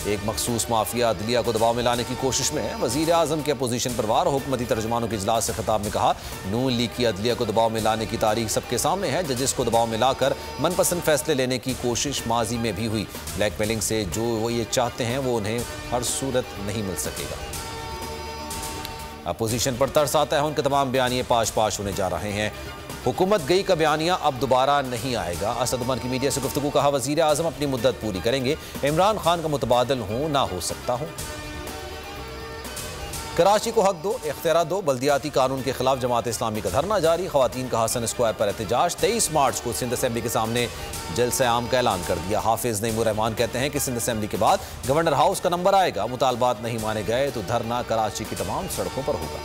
एक मखसूस माफिया अदलिया को दबाव में लाने की कोशिश में है। वजीर आजम के अपोजिशन पर वार हुकूमती तर्जुमानों के इजलास से खिताब में कहा, नून लीग की अदलिया को दबाव में लाने की तारीख सबके सामने है। जजेस को दबाव में लाकर मनपसंद फैसले लेने की कोशिश माजी में भी हुई। ब्लैकमेलिंग से जो वो ये चाहते हैं वो उन्हें हर सूरत नहीं मिल सकेगा। अपोजिशन पर तरस आता है, उनके तमाम बयानिए पाश पाश होने जा रहे हैं। हुकूमत गई का बयानिया अब दोबारा नहीं आएगा। असद उमर की मीडिया से गुफ्तगू, कहा वजीर आजम अपनी मुद्दत पूरी करेंगे, इमरान खान का मुतबादल हूं ना हो सकता हूं। कराची को हक दो, इख्तियार दो, बल्दियाती कानून के खिलाफ जमात इस्लामी का धरना जारी। खवातीन का हसन स्क्वायर पर एहतजाज। 23 मार्च को सिंध असेंबली के सामने जलसे आम का ऐलान कर दिया। हाफिज नईमुर रहमान कहते हैं कि सिंध असेंबली के बाद गवर्नर हाउस का नंबर आएगा। मुतालबात नहीं माने गए तो धरना कराची की तमाम सड़कों पर होगा।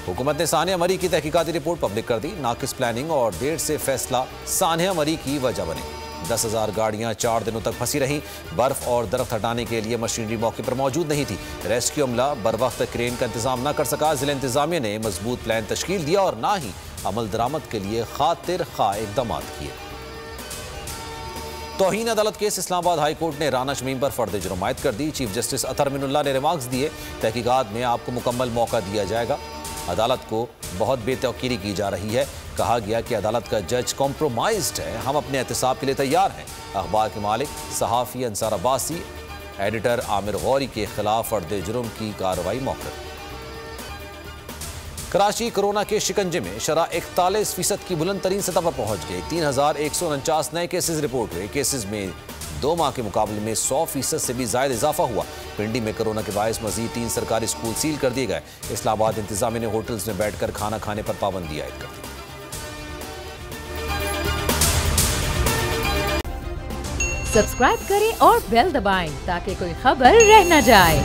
हुकूमत ने सानिया मरी की तहकीकाती रिपोर्ट पब्लिक कर दी। नाकिस प्लानिंग और देर से फैसला सानिया मरी की वजह बने। 10,000 गाड़ियां 4 दिनों तक फंसी रहीं। बर्फ और दरख्त हटाने के लिए मशीनरी मौके पर मौजूद नहीं थी। रेस्क्यू अमला बर वक्त क्रेन का इंतजाम न कर सका। जिला इंतजामिया ने मजबूत प्लान तश्कील दिया और ना ही अमल दरामद के लिए खातिर खा इकदाम किए। तौहीन अदालत केस इस्लामाबाद हाई कोर्ट ने राना शमीम पर फर्द जुर्म आयद कर दी। चीफ जस्टिस अतर मिनुल्लाह ने रिमार्क्स दिए, तहकीकात में आपको मुकम्मल मौका दिया जाएगा। अदालत को बहुत बेतौकीरी की जा रही है। कहा गया कि अदालत का जज कॉम्प्रोमाइज्ड है। हम अपने एहतसाब के लिए तैयार हैं। अखबार के मालिक सहाफ़ी अंसार अब्बासी, एडिटर आमिर गौरी के खिलाफ फर्द जुर्म की कार्रवाई मौखर। कराची कोरोना के शिकंजे में शरह 41% की बुलंद तरीन सतह पर पहुंच गई। 3,149 नए केसेज रिपोर्ट हुए। केसेज में 2 माह के मुकाबले में 100% से भी ज्यादा इजाफा हुआ। पिंडी में कोरोना के बायस मजीद 3 सरकारी स्कूल सील कर दिए गए। इस्लामाबाद इंतजामिया ने होटल्स में बैठकर खाना खाने पर पाबंदी आयद कर दी। सब्सक्राइब करें और बेल दबाएं ताकि कोई खबर रह न जाए।